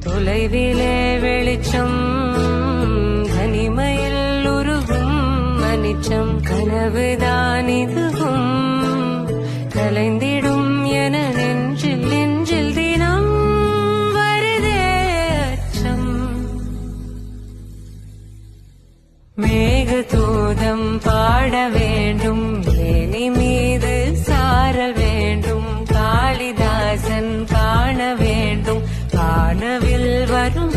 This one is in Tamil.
தொலைவிலே வெளிச்சம் தனிமையில் உருகும் மனிச்சம் கனவுதான் இதுவும் கலைந்திடும் என நெஞ்சில் நெஞ்சில் தினம் வருதே அச்சம். மேகதூதம் பாட வேண்டும் ஏனி மீது சார வேண்டும் காளிதாசன் காண வேண்டும் காணவில் வரும்